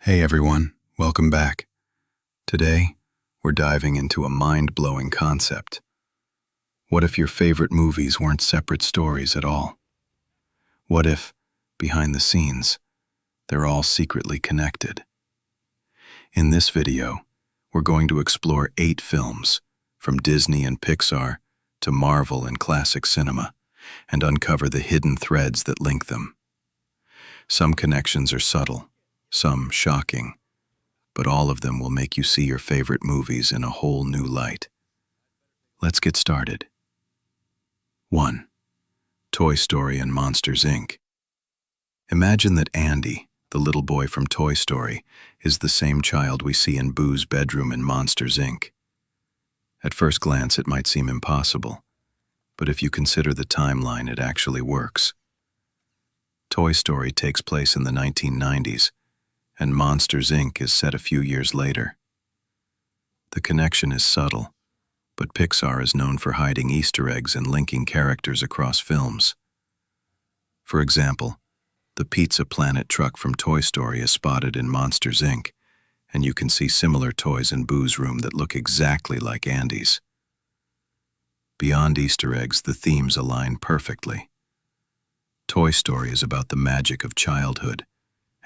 Hey everyone, welcome back. Today, we're diving into a mind-blowing concept. What if your favorite movies weren't separate stories at all? What if, behind the scenes, they're all secretly connected? In this video, we're going to explore 8 films, from Disney and Pixar to Marvel and classic cinema, and uncover the hidden threads that link them. Some connections are subtle, some shocking, but all of them will make you see your favorite movies in a whole new light. Let's get started. 1. Toy Story and Monsters, Inc. Imagine that Andy, the little boy from Toy Story, is the same child we see in Boo's bedroom in Monsters, Inc. At first glance, it might seem impossible, but if you consider the timeline, it actually works. Toy Story takes place in the 1990s, and Monsters, Inc. is set a few years later. The connection is subtle, but Pixar is known for hiding Easter eggs and linking characters across films. For example, the Pizza Planet truck from Toy Story is spotted in Monsters, Inc., and you can see similar toys in Boo's room that look exactly like Andy's. Beyond Easter eggs, the themes align perfectly. Toy Story is about the magic of childhood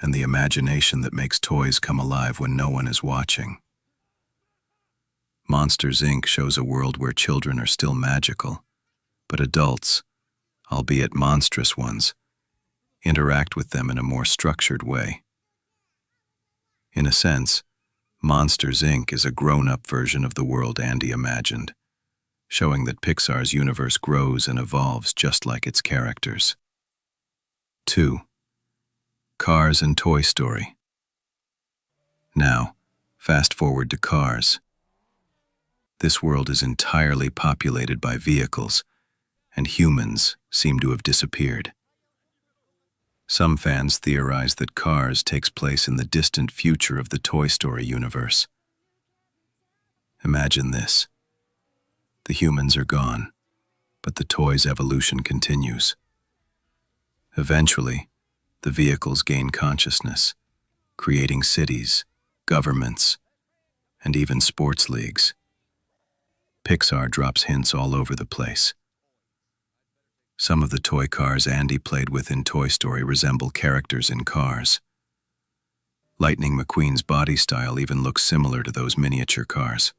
and the imagination that makes toys come alive when no one is watching. Monsters, Inc. shows a world where children are still magical, but adults, albeit monstrous ones, interact with them in a more structured way. In a sense, Monsters, Inc. is a grown-up version of the world Andy imagined, showing that Pixar's universe grows and evolves just like its characters. 2. Cars and Toy Story. Now, fast forward to Cars. This world is entirely populated by vehicles, and humans seem to have disappeared. Some fans theorize that Cars takes place in the distant future of the Toy Story universe. Imagine this. The humans are gone, but the toys' evolution continues. Eventually, the vehicles gain consciousness, creating cities, governments, and even sports leagues. Pixar drops hints all over the place. Some of the toy cars Andy played with in Toy Story resemble characters in Cars. Lightning McQueen's body style even looks similar to those miniature cars.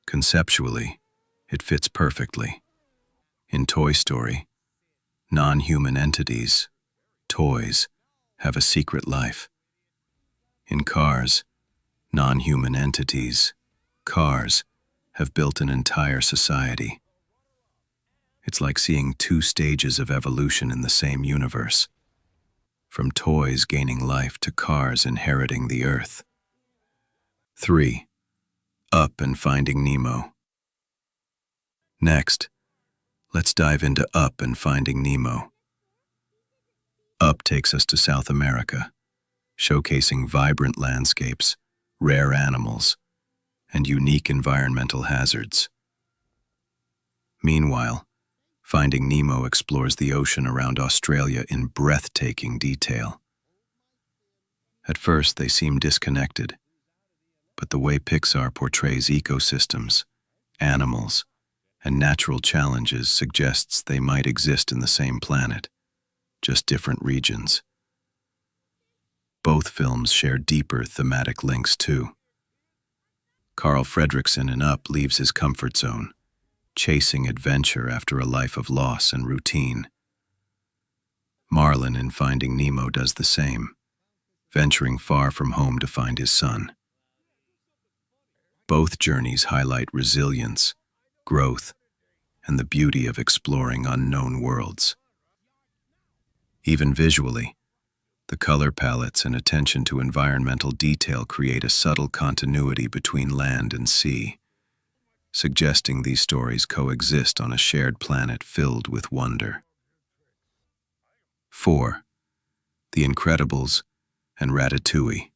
Conceptually, it fits perfectly. In Toy Story, non-human entities, toys, have a secret life. In Cars, non-human entities, cars, have built an entire society. It's like seeing 2 stages of evolution in the same universe, from toys gaining life to cars inheriting the earth. 3. Up and Finding Nemo. Next, let's dive into Up and Finding Nemo. Up takes us to South America, showcasing vibrant landscapes, rare animals, and unique environmental hazards. Meanwhile, Finding Nemo explores the ocean around Australia in breathtaking detail. At first, they seem disconnected, but the way Pixar portrays ecosystems, animals, and natural challenges suggests they might exist in the same planet, just different regions. Both films share deeper thematic links too. Carl Fredricksen in Up leaves his comfort zone, chasing adventure after a life of loss and routine. Marlin in Finding Nemo does the same, venturing far from home to find his son. Both journeys highlight resilience, growth, and the beauty of exploring unknown worlds. Even visually, the color palettes and attention to environmental detail create a subtle continuity between land and sea, suggesting these stories coexist on a shared planet filled with wonder. 4. The Incredibles and Ratatouille.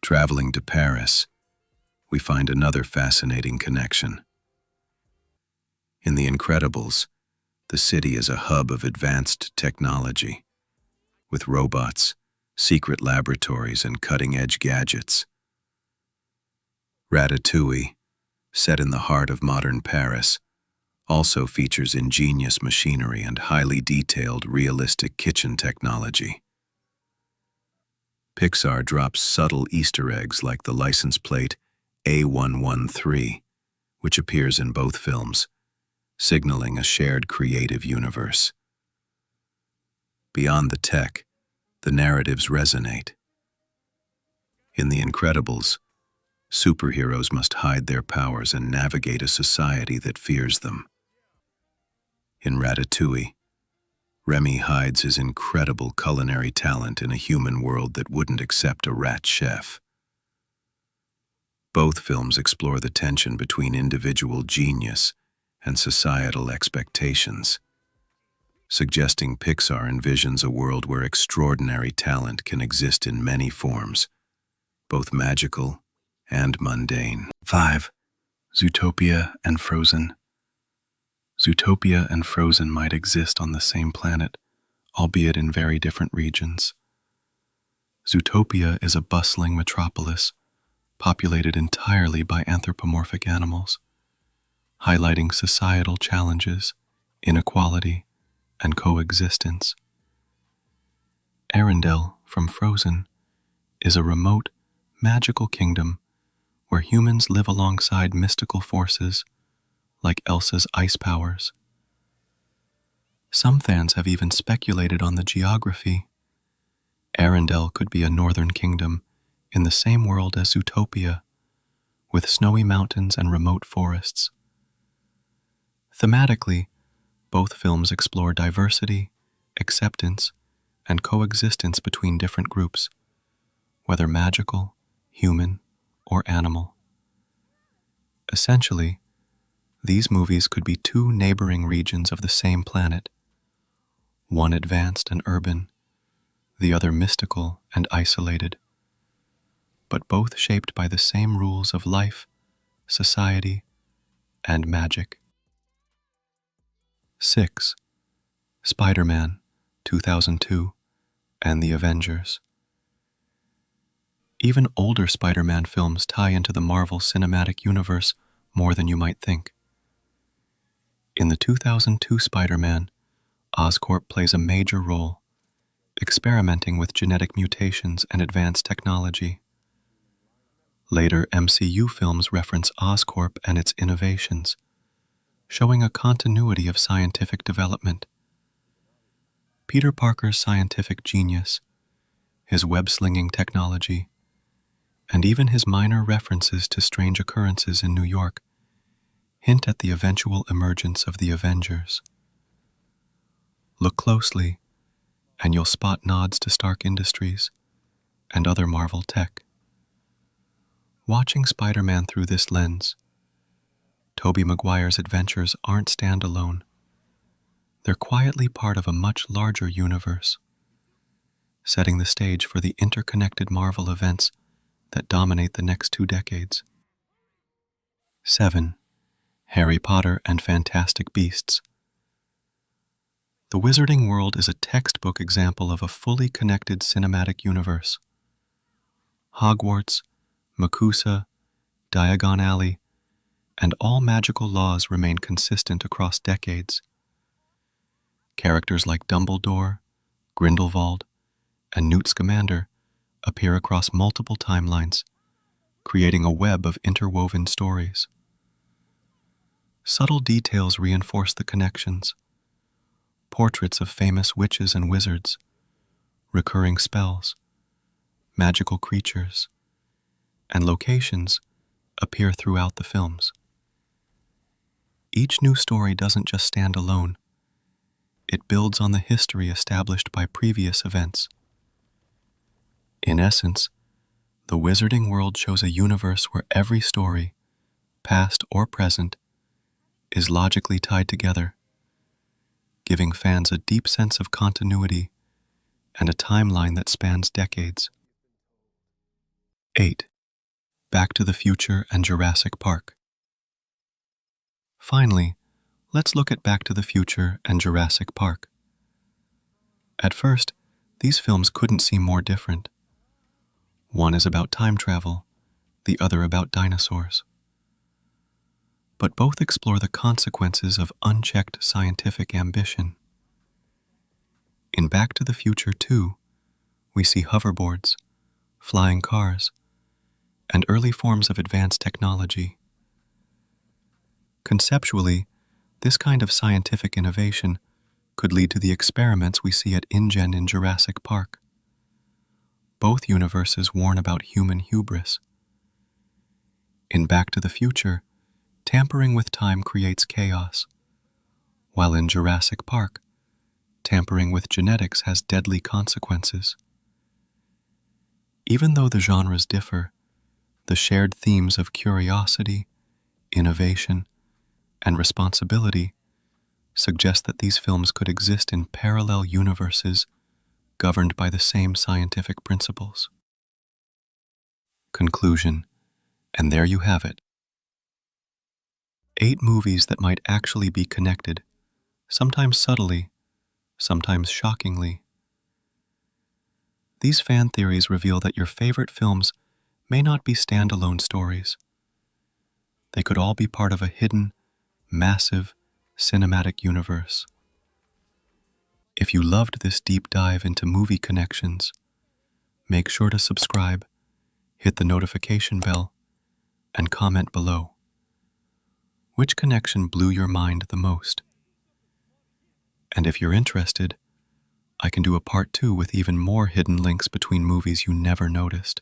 Traveling to Paris, we find another fascinating connection. In The Incredibles, the city is a hub of advanced technology, with robots, secret laboratories, and cutting-edge gadgets. Ratatouille, set in the heart of modern Paris, also features ingenious machinery and highly detailed, realistic kitchen technology. Pixar drops subtle Easter eggs like the license plate A113, which appears in both films, signaling a shared creative universe. Beyond the tech, the narratives resonate. In The Incredibles, superheroes must hide their powers and navigate a society that fears them. In Ratatouille, Remy hides his incredible culinary talent in a human world that wouldn't accept a rat chef. Both films explore the tension between individual genius and societal expectations, suggesting Pixar envisions a world where extraordinary talent can exist in many forms, both magical and mundane. 5. Zootopia and Frozen. Zootopia and Frozen might exist on the same planet, albeit in very different regions. Zootopia is a bustling metropolis, populated entirely by anthropomorphic animals, highlighting societal challenges, inequality, and coexistence. Arendelle, from Frozen, is a remote, magical kingdom where humans live alongside mystical forces like Elsa's ice powers. Some fans have even speculated on the geography. Arendelle could be a northern kingdom in the same world as Zootopia, with snowy mountains and remote forests. Thematically, both films explore diversity, acceptance, and coexistence between different groups, whether magical, human, or animal. Essentially, these movies could be two neighboring regions of the same planet, one advanced and urban, the other mystical and isolated, but both shaped by the same rules of life, society, and magic. 6. Spider-Man, 2002, and the Avengers. Even older Spider-Man films tie into the Marvel Cinematic Universe more than you might think. In the 2002 Spider-Man, Oscorp plays a major role, experimenting with genetic mutations and advanced technology. Later MCU films reference Oscorp and its innovations, showing a continuity of scientific development. Peter Parker's scientific genius, his web-slinging technology, and even his minor references to strange occurrences in New York hint at the eventual emergence of the Avengers. Look closely, and you'll spot nods to Stark Industries and other Marvel tech. Watching Spider-Man through this lens, Tobey Maguire's adventures aren't standalone. They're quietly part of a much larger universe, setting the stage for the interconnected Marvel events that dominate the next 2 decades. 7. Harry Potter and Fantastic Beasts. The Wizarding World is a textbook example of a fully connected cinematic universe. Hogwarts, Makusa, Diagon Alley, and all magical laws remain consistent across decades. Characters like Dumbledore, Grindelwald, and Newt Scamander appear across multiple timelines, creating a web of interwoven stories. Subtle details reinforce the connections. Portraits of famous witches and wizards, recurring spells, magical creatures, and locations appear throughout the films. Each new story doesn't just stand alone. It builds on the history established by previous events. In essence, the Wizarding World shows a universe where every story, past or present, is logically tied together, giving fans a deep sense of continuity and a timeline that spans decades. 8. Back to the Future and Jurassic Park. Finally, let's look at Back to the Future and Jurassic Park. At first, These films couldn't seem more different. One is about time travel, the other about dinosaurs. But both explore the consequences of unchecked scientific ambition. In Back to the Future 2, we see hoverboards, flying cars, and early forms of advanced technology. Conceptually, this kind of scientific innovation could lead to the experiments we see at InGen in Jurassic Park. Both universes warn about human hubris. In Back to the Future, tampering with time creates chaos, while in Jurassic Park, tampering with genetics has deadly consequences. Even though the genres differ, the shared themes of curiosity, innovation, and responsibility suggest that these films could exist in parallel universes governed by the same scientific principles. Conclusion, and there you have it. 8 movies that might actually be connected, sometimes subtly, sometimes shockingly. These fan theories reveal that your favorite films may not be standalone stories. They could all be part of a hidden, massive, cinematic universe. If you loved this deep dive into movie connections, make sure to subscribe, hit the notification bell, and comment below. Which connection blew your mind the most? And if you're interested, I can do a part 2 with even more hidden links between movies you never noticed.